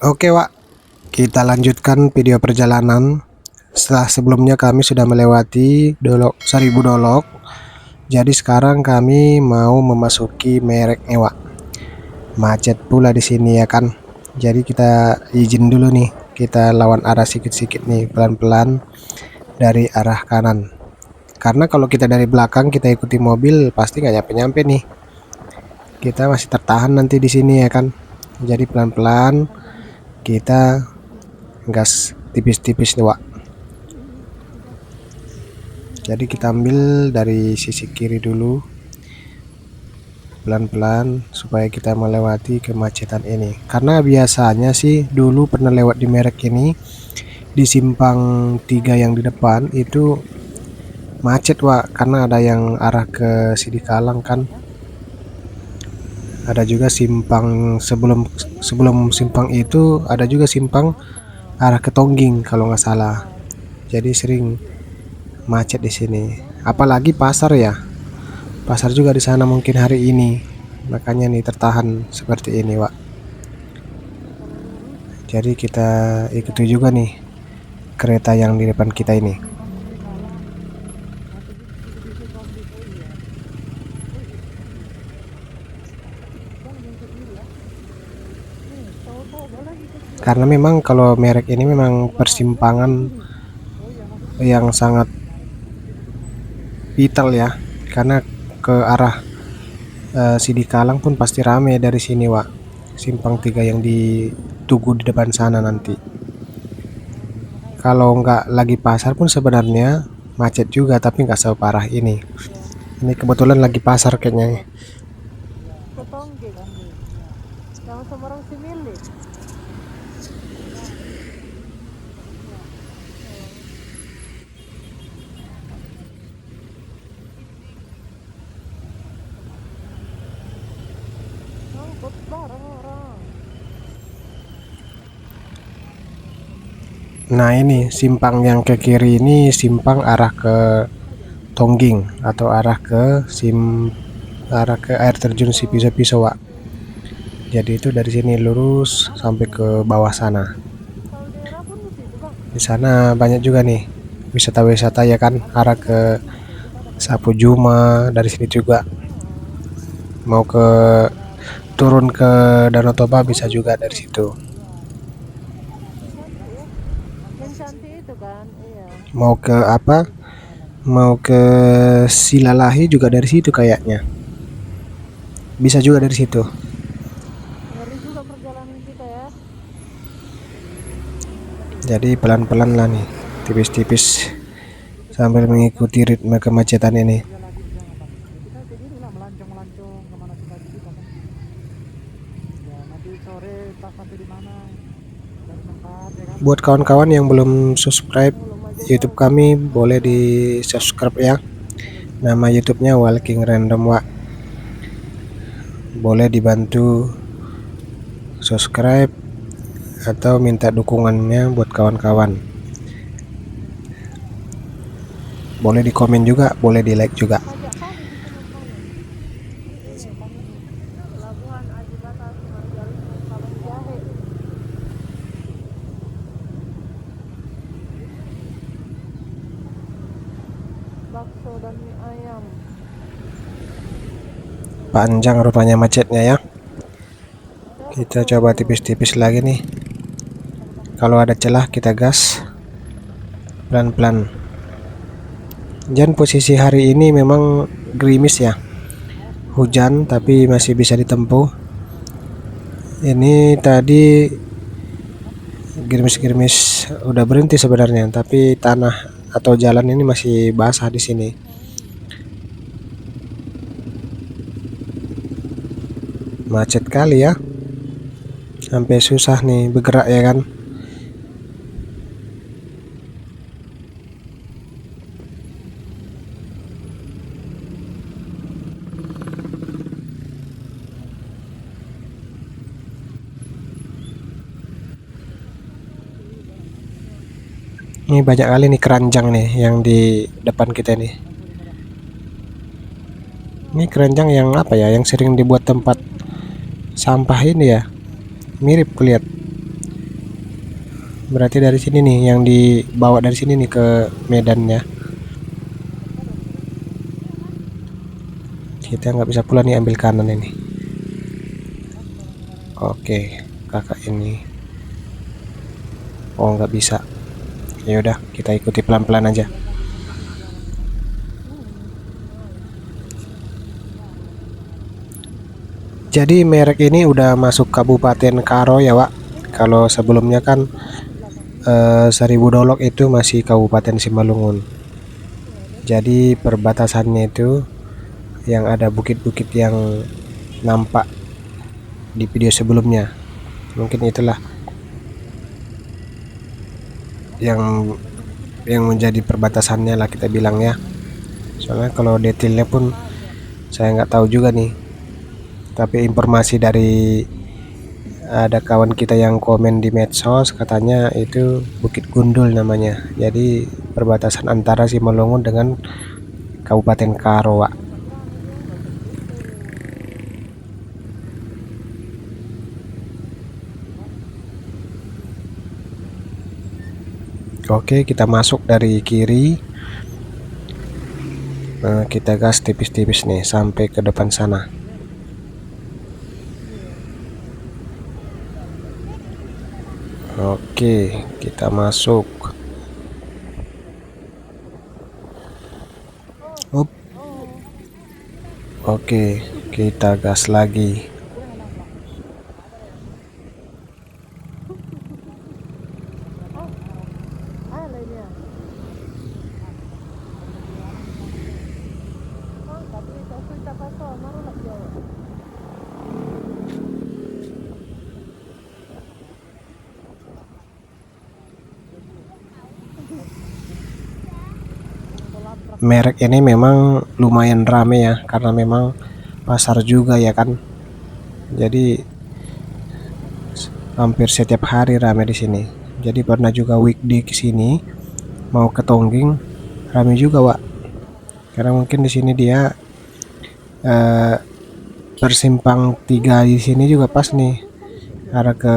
Oke, Wak, kita lanjutkan video perjalanan. Setelah sebelumnya kami sudah melewati Dolok 1000 Dolok. Jadi sekarang kami mau memasuki mereknya, Wak. Macet pula di sini ya kan. Jadi kita izin dulu nih. Kita lawan arah sedikit-sedikit nih, pelan-pelan dari arah kanan. Karena kalau kita dari belakang kita ikuti mobil pasti nggak nyampe-nyampe nih. Kita masih tertahan nanti di sini ya kan. Jadi pelan-pelan kita gas tipis-tipis nih, Wak. Jadi kita ambil dari sisi kiri dulu pelan-pelan supaya kita melewati kemacetan ini. Karena biasanya sih dulu pernah lewat di merek ini di simpang 3 yang di depan itu macet, Wak, karena ada yang arah ke Sidikalang kan. Ada juga simpang sebelum sebelum simpang itu ada juga simpang arah ke Tongging kalau nggak salah. Jadi sering macet di sini. Apalagi pasar ya. Pasar juga di sana mungkin hari ini. Makanya nih tertahan seperti ini, Wak. Jadi kita ikuti juga nih kereta yang di depan kita ini. Karena memang kalau merek ini memang persimpangan yang sangat vital ya. Karena ke arah Sidikalang pun pasti rame dari sini, Wak. Simpang 3 yang di Tugu di depan sana nanti. Kalau nggak lagi pasar pun sebenarnya macet juga, tapi nggak separah ini. Ini kebetulan lagi pasar kayaknya. Nah, ini simpang yang ke kiri ini simpang arah ke Tongging atau arah ke air terjun Sipiso-Piso, Wak. Jadi itu dari sini lurus sampai ke bawah sana. Di sana banyak juga nih wisata-wisata ya kan, arah ke Sapu Juma dari sini juga. Mau ke turun ke Danau Toba bisa juga dari situ. Mau ke apa? Mau ke Silalahi juga dari situ kayaknya. Bisa juga dari situ. Jadi pelan-pelan lah nih, tipis-tipis sambil mengikuti ritme kemacetan ini. Buat kawan-kawan yang belum subscribe YouTube kami, boleh di subscribe ya. Nama YouTube-nya Walking Random, Wak. Boleh dibantu subscribe atau minta dukungannya buat kawan-kawan. Boleh di komen juga, boleh di like juga. Panjang rupanya macetnya ya. Kita coba tipis-tipis lagi nih. Kalau ada celah kita gas pelan-pelan. Dan posisi hari ini memang gerimis ya. Hujan tapi masih bisa ditempuh. Ini tadi gerimis-gerimis udah berhenti sebenarnya, tapi tanah atau jalan ini masih basah di sini. Macet kali ya. Sampai susah nih bergerak ya kan. Ini banyak kali nih keranjang nih yang di depan kita nih. Ini keranjang yang apa ya? Yang sering dibuat tempat sampah ini ya. Mirip kulihat. Berarti dari sini nih yang dibawa dari sini nih ke Medannya. Kita nggak bisa pula nih ambil kanan ini. Oke, kakak ini. Oh, nggak bisa. Ya udah, kita ikuti pelan-pelan aja. Jadi merek ini udah masuk Kabupaten Karo ya, Wak. Kalau sebelumnya kan Seribu Dolok itu masih Kabupaten Simalungun. Jadi perbatasannya itu yang ada bukit-bukit yang nampak di video sebelumnya. Mungkin itulah yang menjadi perbatasannya lah kita bilang ya. Soalnya kalau detailnya pun saya nggak tahu juga nih. Tapi informasi dari ada kawan kita yang komen di medsos katanya itu Bukit Gundul namanya. Jadi perbatasan antara Simalungun dengan Kabupaten Karo, Wak. Oke, kita masuk dari kiri. Kita gas tipis-tipis nih sampai ke depan sana. Oke, kita masuk. Up. Oke, kita gas lagi. Merek ini memang lumayan rame ya, karena memang pasar juga ya kan. Jadi hampir setiap hari rame di sini. Jadi pernah juga weekday ke sini mau ke Tongging rame juga, Wak. Karena mungkin di sini dia eh, persimpang tiga di sini juga pas nih, arah ke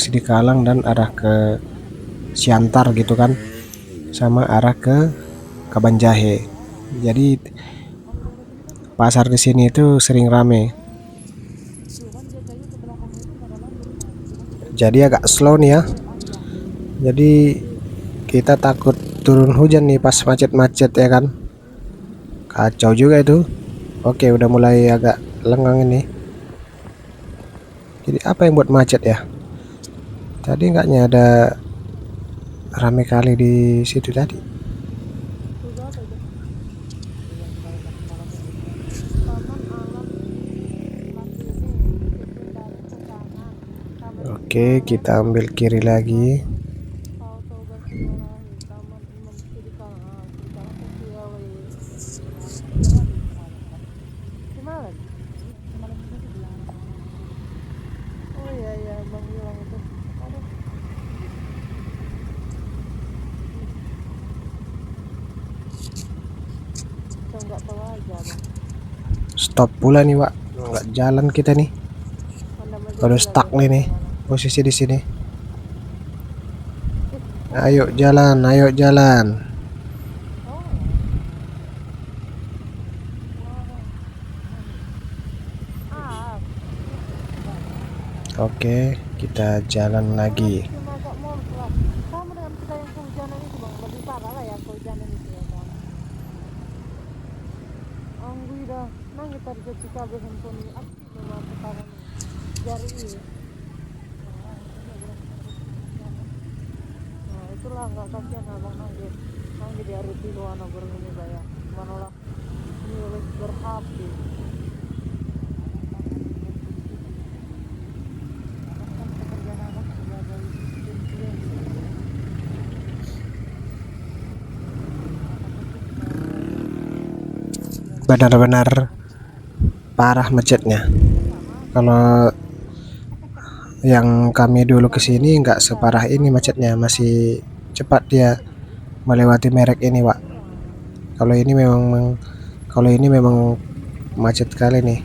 Sidikalang dan arah ke Siantar gitu kan, sama arah ke Kabanjahe. Jadi pasar di sini itu sering rame. Jadi agak slow nih ya. Jadi kita takut turun hujan nih pas macet-macet ya kan. Kacau juga itu. Oke, udah mulai agak lengang ini. Jadi apa yang buat macet ya? Tadi enggaknya ada rame kali di situ tadi. Oke, kita ambil kiri lagi. Stop pula nih, Wak. Nggak jalan kita nih. Udah stuck nih posisi di sini. Ayo jalan, ayo jalan. Oke, kita jalan lagi. Itulah nggak kasihan abang nangge di hari di luar ini saya manolah ini berhabis. Benar-benar parah macetnya. Kalau yang kami dulu kesini nggak separah ini macetnya, masih cepat dia melewati merek ini, Wak. Kalau ini memang kalau ini memang macet kali nih.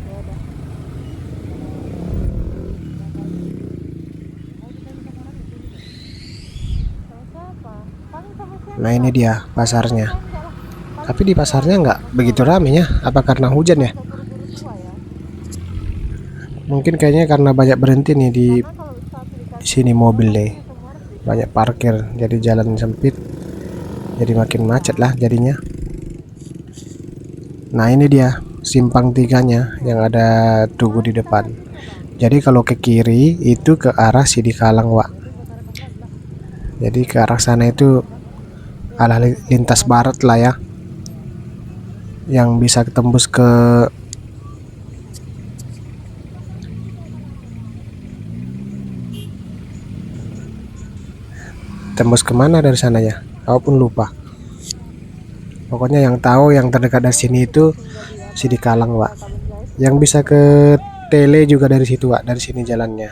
Nah ini dia pasarnya. Tapi di pasarnya nggak begitu rame ya. Apa karena hujan ya? buru-buru tua ya. Mungkin kayaknya karena banyak berhenti nih di Karena kalau satu dikasih sini mobil nih. semua harus di Banyak parkir, jadi jalan sempit. Jadi makin macet lah jadinya. Nah ini dia simpang tiganya yang ada tugu di depan. Jadi kalau ke kiri itu ke arah Sidikalang, Wak. Jadi ke arah sana itu arah lintas barat lah ya, yang bisa tembus ke kemana dari sana ya? Aku pun lupa. Pokoknya yang tahu yang terdekat dari sini itu Sidikalang, Wak. Yang bisa ke Tele juga dari situ, Wak. Dari sini jalannya.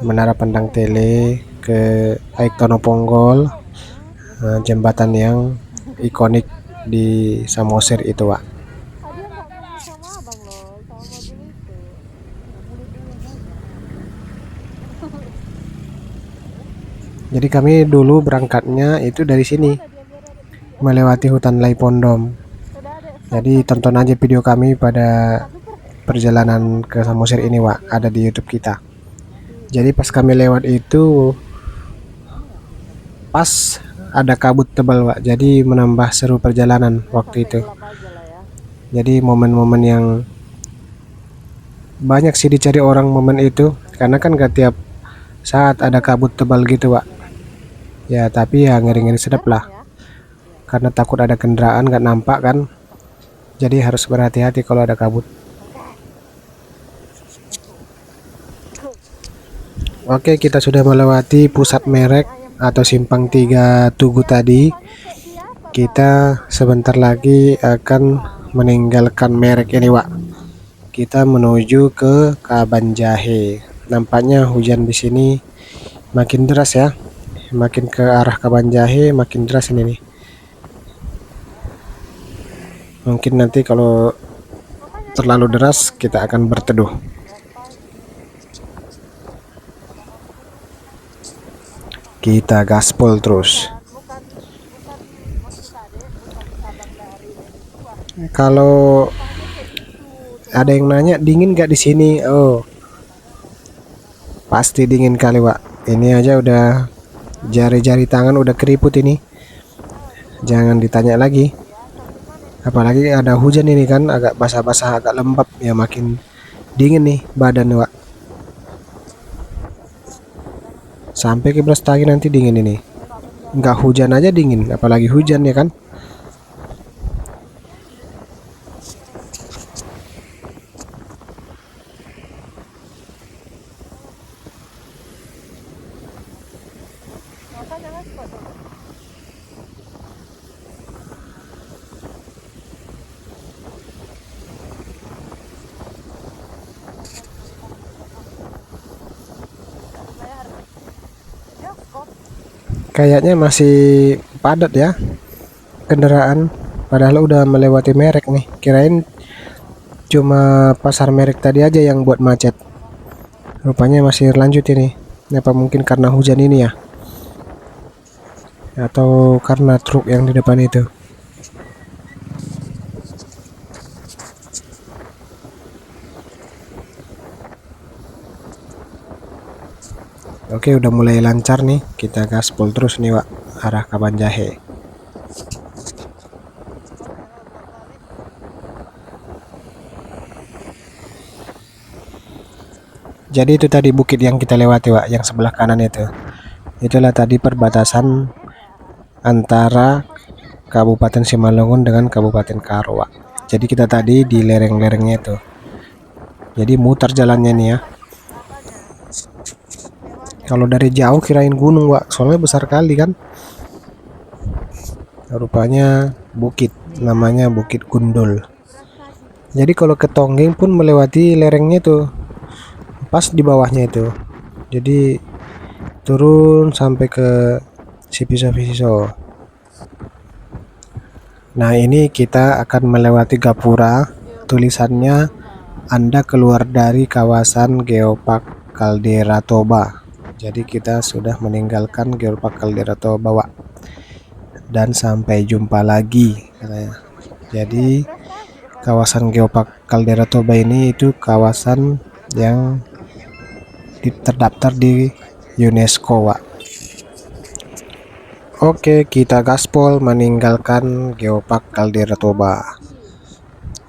Menara Pandang Tele ke Aiktono Ponggol, jembatan yang ikonik di Samosir itu, Wak. Dia nggak mau sama abang loh, sama mobil itu. Jadi kami dulu berangkatnya itu dari sini, melewati hutan Lai Pondom. Udah ada Jadi tonton aja video kami pada perjalanan ke Samosir ini, Wak, ada di YouTube kita. Jadi pas kami lewat itu pas ada kabut tebal, Wak. Jadi menambah seru perjalanan waktu itu. gelap aja lah ya. Jadi momen-momen yang banyak sih dicari orang momen itu, karena kan gak tiap saat ada kabut tebal gitu, Wak. Ya tapi ya ngeri-ngeri sedap lah, Ya. karena takut ada kendaraan gak nampak kan. Jadi harus berhati-hati kalau ada kabut. Oke, kita sudah melewati pusat merek atau simpang 3 Tugu tadi. Kita sebentar lagi akan meninggalkan merek ini, Wak. Kita menuju ke Kabanjahe. Nampaknya hujan di sini makin deras ya. Makin ke arah Kabanjahe makin deras ini nih. Mungkin nanti kalau terlalu deras kita akan berteduh. Kita gaspol terus. Kalau ada yang nanya dingin gak di sini? Oh, pasti dingin kali, Wak. Ini aja udah jari-jari tangan udah keriput ini. Jangan ditanya lagi. Apalagi ada hujan ini kan, agak basah-basah, agak lembab, ya makin dingin nih badan, Wak. Sampai ke Brastagi nanti dingin ini. Nggak hujan aja dingin, apalagi hujan ya kan. Kayaknya masih padat ya kendaraan, padahal udah melewati merek nih. Kirain cuma pasar merek tadi aja yang buat macet. Rupanya masih lanjut ini. Apa mungkin karena hujan ini ya? Atau karena truk yang di depan itu? Oke, udah mulai lancar nih. Kita gaspol terus nih, Wak, arah Kabanjahe. Jadi itu tadi bukit yang kita lewati, Wak, yang sebelah kanan itu. Itulah tadi perbatasan antara Kabupaten Simalungun dengan Kabupaten Karo, Wak. Jadi kita tadi di lereng-lerengnya itu. Jadi muter jalannya nih ya. Kalau dari jauh kirain gunung, Wak, soalnya besar kali kan. Rupanya bukit, namanya Bukit Gundul. Jadi kalau ke Tonggeng pun melewati lerengnya tuh, pas di bawahnya itu. Jadi turun sampai ke Sipiso-Piso. Nah ini kita akan melewati Gapura. Tulisannya Anda keluar dari kawasan Geopark Caldera Toba. Jadi kita sudah meninggalkan Geopark Caldera Toba, Wak. dan sampai jumpa lagi katanya. Jadi kawasan Geopark Caldera Toba ini itu kawasan yang terdaftar di UNESCO, Wak. Oke, kita gaspol meninggalkan Geopark Caldera Toba.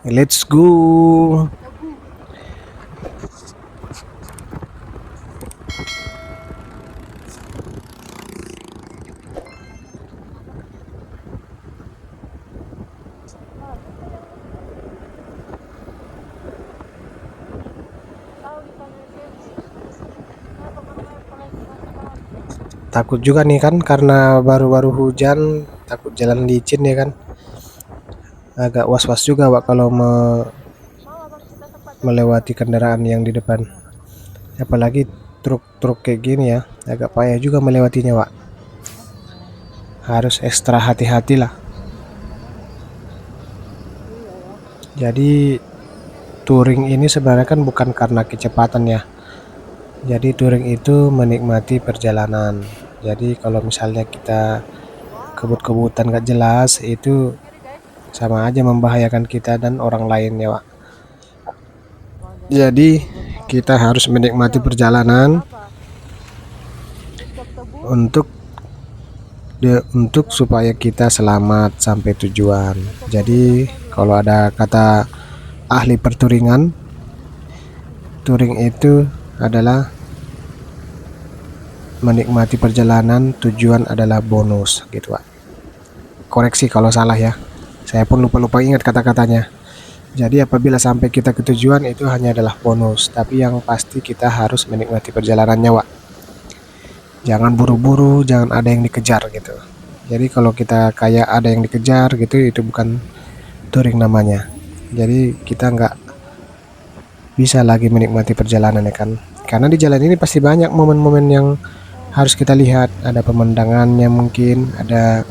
Let's go. Takut juga nih kan karena baru-baru hujan, takut jalan licin ya kan. Agak was-was juga, Wak, kalau melewati kendaraan yang di depan. Apalagi truk-truk kayak gini ya, agak payah juga melewatinya, Wak. Harus ekstra hati-hati lah. Jadi touring ini sebenarnya kan bukan karena kecepatan ya. Jadi touring itu menikmati perjalanan. Jadi kalau misalnya kita kebut-kebutan gak jelas, itu sama aja membahayakan kita dan orang lain ya, Wak. Jadi kita harus menikmati perjalanan untuk supaya kita selamat sampai tujuan. Jadi kalau ada kata ahli perturingan, touring itu adalah menikmati perjalanan, tujuan adalah bonus gitu, Pak. Koreksi kalau salah ya. Saya pun lupa ingat kata-katanya. Jadi apabila sampai kita ke tujuan itu hanya adalah bonus, tapi yang pasti kita harus menikmati perjalanannya, Wak. Jangan buru-buru, jangan ada yang dikejar gitu. Jadi kalau kita kayak ada yang dikejar gitu, itu bukan touring namanya. Jadi kita nggak bisa lagi menikmati perjalanan ya kan. Karena di jalan ini pasti banyak momen-momen yang harus kita lihat. Ada pemandangannya mungkin, ada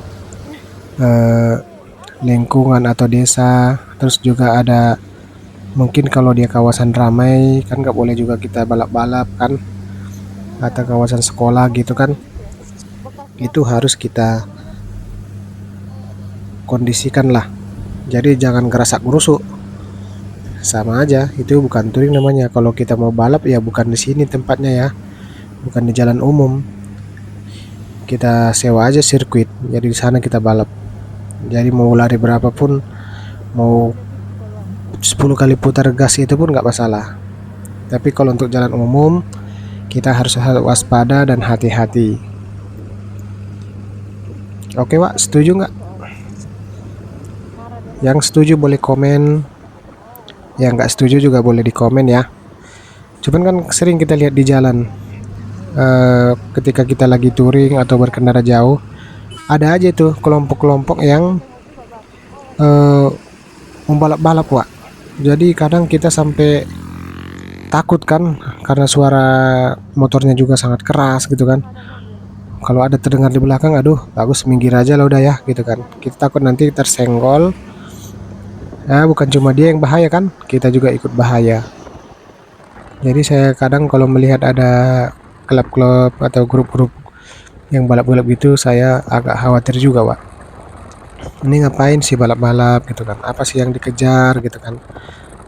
lingkungan atau desa. Terus juga ada mungkin kalau dia kawasan ramai kan nggak boleh juga kita balap-balap kan, atau kawasan sekolah gitu kan, itu harus kita kondisikan lah. Jadi jangan gerasak gerusuk, sama aja itu bukan touring namanya. Kalau kita mau balap ya bukan di sini tempatnya ya, bukan di jalan umum. Kita sewa aja sirkuit, jadi di sana kita balap. Jadi mau lari berapapun, mau 10 kali putar gas itu pun nggak masalah. Tapi kalau untuk jalan umum kita harus waspada dan hati-hati. Oke, Wak, setuju nggak? Yang setuju boleh komen, yang nggak setuju juga boleh di komen ya. Cuman kan sering kita lihat di jalan, ketika kita lagi touring atau berkendara jauh, ada aja tuh kelompok-kelompok yang membalap-balap, Wak. Jadi kadang kita sampai takut kan, karena suara motornya juga sangat keras gitu kan. Kalau ada terdengar di belakang, aduh bagus minggir aja lah udah ya gitu kan. Kita takut nanti tersenggol. Nah, bukan cuma dia yang bahaya kan, kita juga ikut bahaya. Jadi saya kadang kalau melihat ada klub-klub atau grup-grup yang balap-balap gitu, saya agak khawatir juga, Wak. Ini ngapain sih balap-balap gitu kan? Apa sih yang dikejar gitu kan?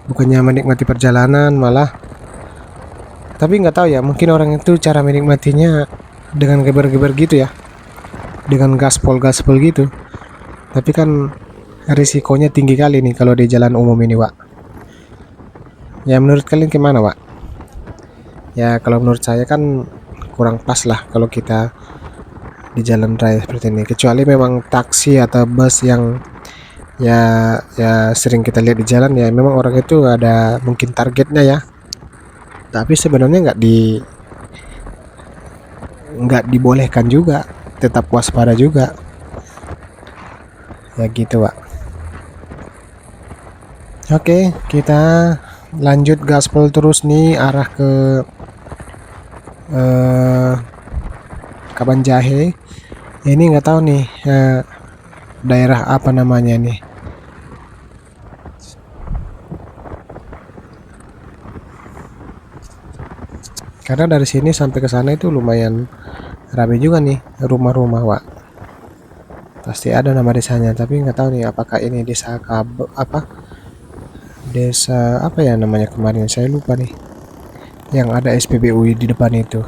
Bukannya menikmati perjalanan malah. Tapi nggak tahu ya, mungkin orang itu cara menikmatinya dengan geber-geber gitu ya, dengan gaspol-gaspol gitu. Tapi kan risikonya tinggi kali nih kalau di jalan umum ini, Wak. Ya menurut kalian gimana, Wak? Ya kalau menurut saya kan kurang pas lah kalau kita di jalan raya seperti ini. Kecuali memang taksi atau bus yang ya sering kita lihat di jalan, ya memang orang itu ada mungkin targetnya ya. Tapi sebenarnya nggak dibolehkan juga, tetap waspada juga. Ya gitu, Wak. Oke, kita lanjut gaspol terus nih arah ke Kabanjahe. Ini nggak tahu nih daerah apa namanya nih. Karena dari sini sampai ke sana itu lumayan ramai juga nih rumah-rumah, Wak. pasti ada nama desanya, tapi nggak tahu nih apakah ini desa apa, desa apa ya namanya kemarin, saya lupa nih, yang ada SPBU di depan itu.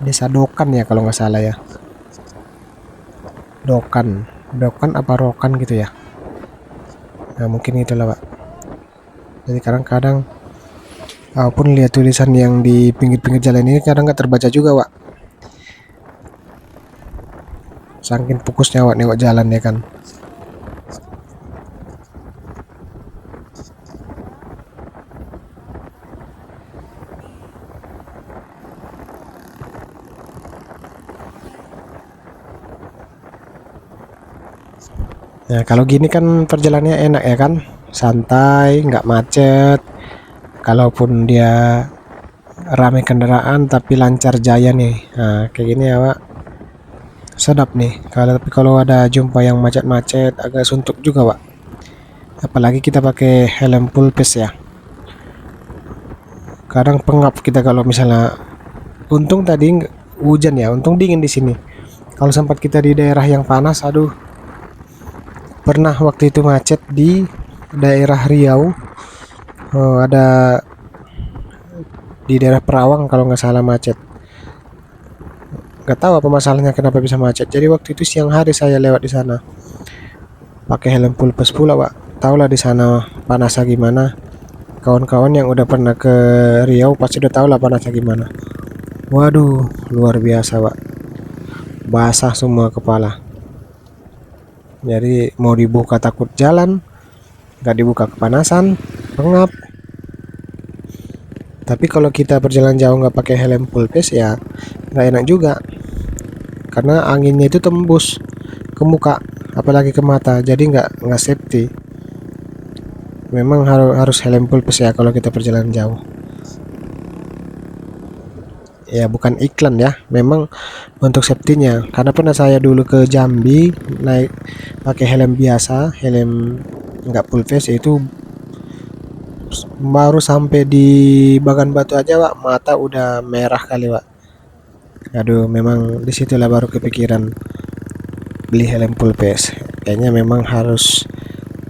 Desa Dokan ya kalau nggak salah ya. Dokan, Dokan apa Rokan gitu ya. Nah mungkin itulah Pak. Jadi kadang-kadang walaupun lihat tulisan yang di pinggir-pinggir jalan ini kadang nggak terbaca juga Pak. Saking fokusnya Wak nengok jalan ya kan. Nah kalau gini kan perjalanannya enak ya kan, santai, nggak macet. Kalaupun dia ramai kendaraan tapi lancar jaya nih, nah kayak gini ya Pak, sedap nih. Tapi kalau ada jumpa yang macet-macet agak suntuk juga Pak. Apalagi kita pakai helm full face ya. Kadang pengap kita kalau misalnya, untung tadi hujan ya, untung dingin di sini. Kalau sempat kita di daerah yang panas, aduh, pernah waktu itu macet di daerah Riau. Ada di daerah Perawang kalau nggak salah macet. Nggak tahu apa masalahnya kenapa bisa macet. Jadi waktu itu siang hari saya lewat di sana, pakai helm full face pula Pak. Tahulah di sana panasnya gimana. Kawan-kawan yang udah pernah ke Riau pasti udah tahu lah panasnya gimana. Waduh, luar biasa Pak. Basah semua kepala. Jadi mau dibuka takut jalan, nggak dibuka kepanasan, pengap. Tapi kalau kita berjalan jauh nggak pakai helm full face ya nggak enak juga, karena anginnya itu tembus ke muka, apalagi ke mata, jadi nggak safety. Memang harus helm full face ya kalau kita perjalanan jauh. Ya bukan iklan ya, memang untuk safety-nya. Karena pernah saya dulu ke Jambi naik pakai helm biasa, helm nggak full face, itu baru sampai di Bagan Batu aja Pak, mata udah merah kali Pak. Aduh, memang disitulah baru kepikiran beli helm full face. Kayaknya memang harus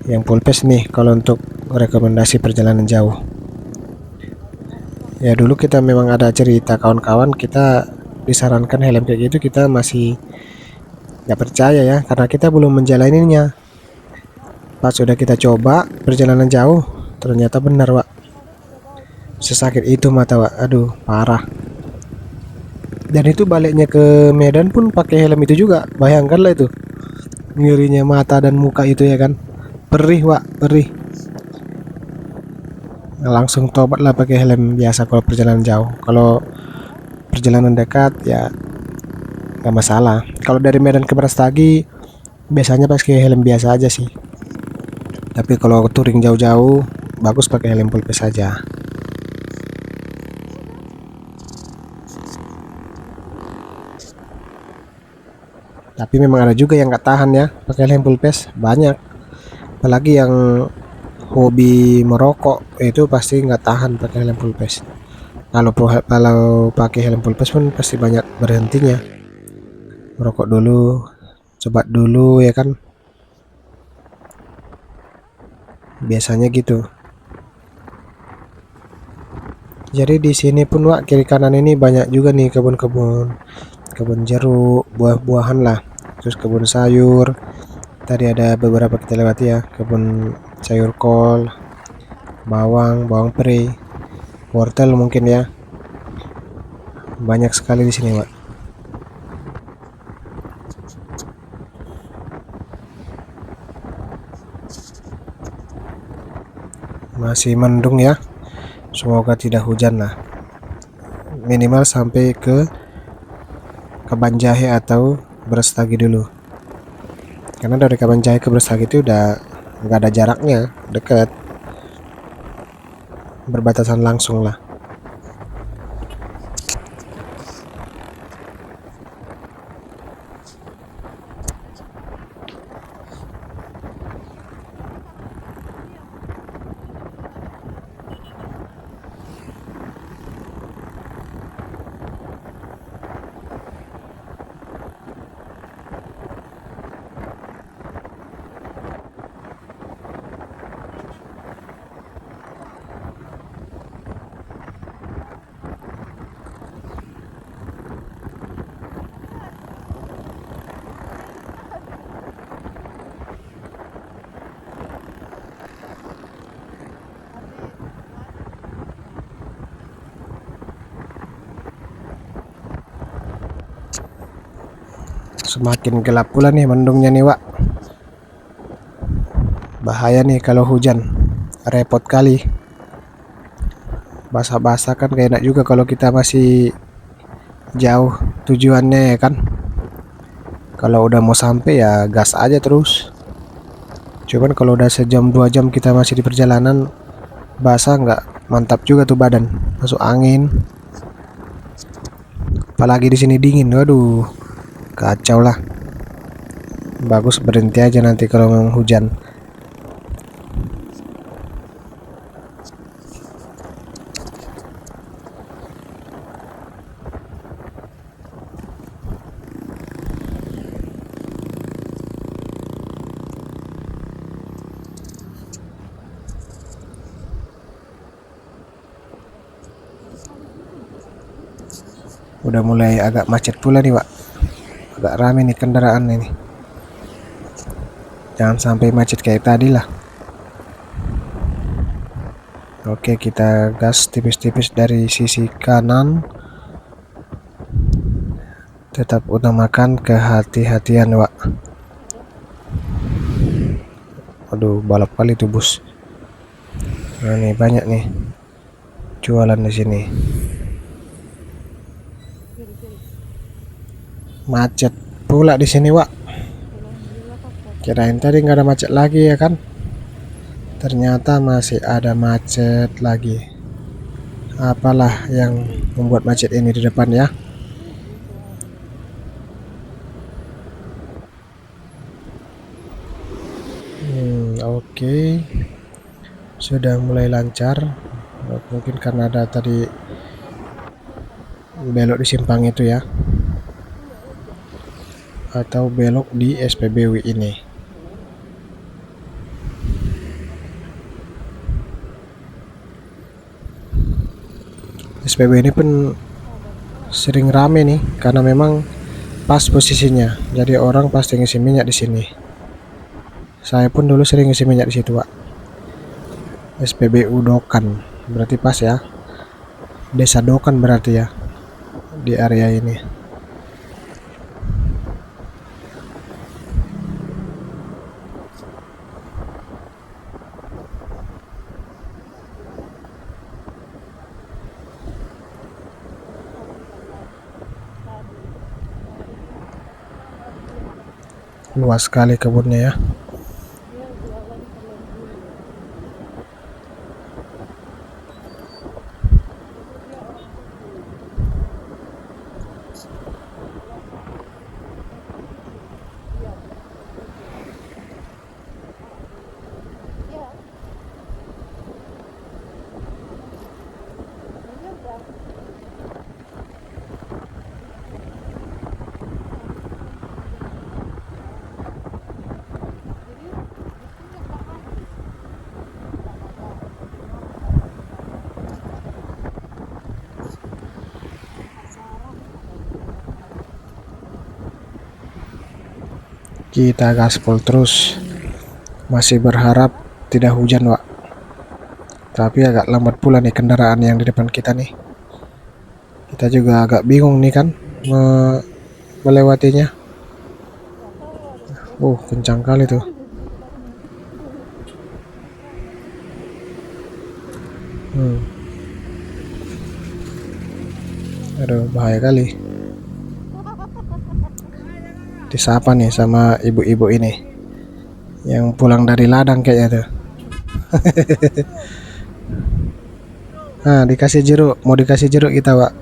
yang full face nih kalau untuk rekomendasi perjalanan jauh. Ya dulu kita memang ada cerita kawan-kawan kita disarankan helm kayak gitu, kita masih nggak percaya ya karena kita belum menjalaninya. Pas sudah kita coba perjalanan jauh, ternyata benar Pak, sesakit itu mata Pak, aduh parah. Dan itu baliknya ke Medan pun pakai helm itu juga, bayangkanlah itu ngerinya mata dan muka itu ya kan, perih Pak, perih. Langsung tobat lah pakai helm biasa kalau perjalanan jauh. Kalau perjalanan dekat ya nggak masalah. Kalau dari Medan ke Brastagi biasanya pakai helm biasa aja sih. Tapi kalau touring jauh-jauh bagus pakai helm full face saja. Tapi memang ada juga yang nggak tahan ya pakai helm full face, banyak. Apalagi yang hobi merokok itu pasti nggak tahan pakai helm full face. Kalau pakai helm full face pun pasti banyak berhentinya. Merokok dulu, coba dulu ya kan. Biasanya gitu. Jadi di sini pun Wak, kiri kanan ini banyak juga nih kebun-kebun. Kebun jeruk, buah-buahan lah. Terus kebun sayur. Tadi ada beberapa kita lewati ya, kebun sayur kol, bawang peri, wortel mungkin ya. Banyak sekali di sini, Wak. Masih mendung ya. Semoga tidak hujan lah. Minimal sampai ke Kabanjahe atau Brastagi dulu. Karena dari Kabanjahe ke Brastagi itu udah nggak ada jaraknya, dekat. Berbatasan langsung lah. Semakin gelap pula nih mendungnya nih Wak. Bahaya nih kalau hujan, repot kali. Basah-basah kan gak enak juga kalau kita masih jauh tujuannya ya kan. Kalau udah mau sampai ya gas aja terus. Cuman kalau udah sejam 2 jam kita masih di perjalanan, basah nggak mantap juga tuh badan, masuk angin. Apalagi di sini dingin, waduh, kacau lah. Bagus berhenti aja nanti kalau memang hujan. Udah mulai agak macet pula nih Pak, agak rame nih kendaraan ini. Jangan sampai macet kayak tadi lah. Oke, kita gas tipis-tipis dari sisi kanan. Tetap utamakan kehati-hatian Pak. Aduh, balap kali tuh bus. Nah nih banyak nih jualan di sini. Macet pula di sini Wak. Kirain tadi nggak ada macet lagi ya kan? Ternyata masih ada macet lagi. Apalah yang membuat macet ini di depan ya? Oke. Sudah mulai lancar. Mungkin karena ada tadi belok di simpang itu ya, atau belok di SPBW ini. SPBW ini pun sering rame nih karena memang pas posisinya. Jadi orang pasti ngisi minyak di sini. Saya pun dulu sering ngisi minyak di situ, Pak. SPBU Dokan. Berarti pas ya. Desa Dokan berarti ya di area ini. Luas sekali kebunnya ya. Kita gaspol terus. Masih berharap tidak hujan, Wak. Tapi agak lambat pula nih kendaraan yang di depan kita nih. Kita juga agak bingung nih kan melewatinya. Kencang kali tuh. Aduh, bahaya kali. Disapa nih sama ibu-ibu ini yang pulang dari ladang kayaknya tuh. Nah, dikasih jeruk, mau dikasih jeruk kita, Pak.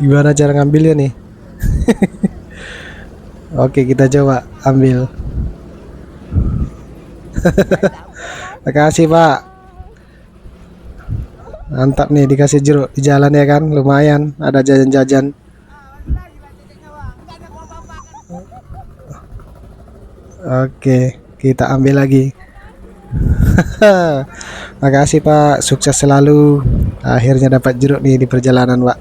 Gimana cara ngambilnya nih? Oke, kita coba ambil. Makasih, Pak. Mantap nih dikasih jeruk di jalan ya kan, lumayan ada jajan-jajan. Oke, kita ambil lagi. Makasih Pak, sukses selalu. Akhirnya dapat jeruk nih di perjalanan, Pak.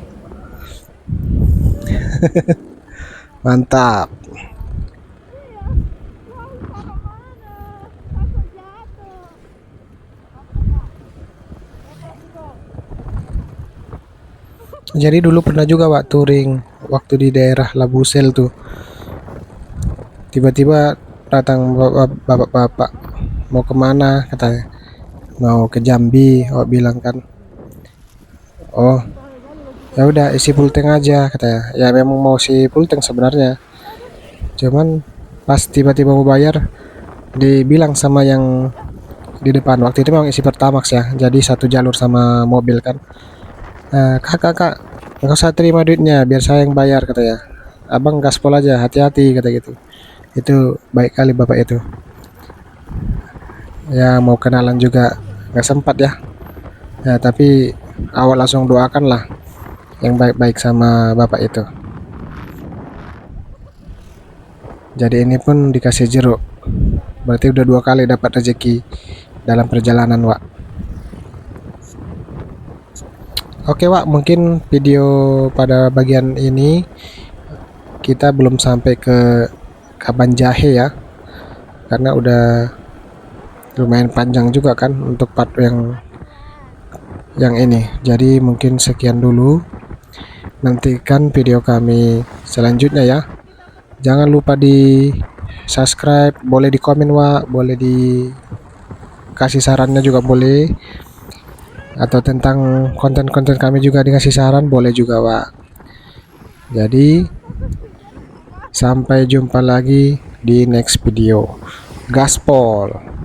Mantap. Jadi dulu pernah juga Pak touring waktu di daerah Labusel tuh. Tiba-tiba datang bapak-bapak, mau kemana katanya, mau ke Jambi. Oh bilang kan, oh ya udah isi full tank aja katanya. Ya memang mau isi full tank sebenarnya, cuman pas tiba-tiba mau bayar dibilang sama yang di depan, waktu itu memang isi Pertamax ya, jadi satu jalur sama mobil kan. Kak nggak usah terima duitnya, biar saya yang bayar katanya, abang gaspol aja, hati-hati kata gitu. Itu baik kali bapak itu. Ya mau kenalan juga nggak sempat ya. Ya tapi awal langsung doakan lah yang baik-baik sama bapak itu. Jadi ini pun dikasih jeruk, berarti udah 2 kali dapat rezeki dalam perjalanan Wak. Oke Wak, mungkin video pada bagian ini kita belum sampai ke Kaban Jahe ya, karena udah lumayan panjang juga kan untuk part yang ini. Jadi mungkin sekian dulu. Nantikan video kami selanjutnya ya. Jangan lupa di subscribe, boleh di komen Wak, boleh dikasih sarannya juga boleh, atau tentang konten-konten kami juga dikasih saran boleh juga Wak. Jadi sampai jumpa lagi di next video. Gaspol.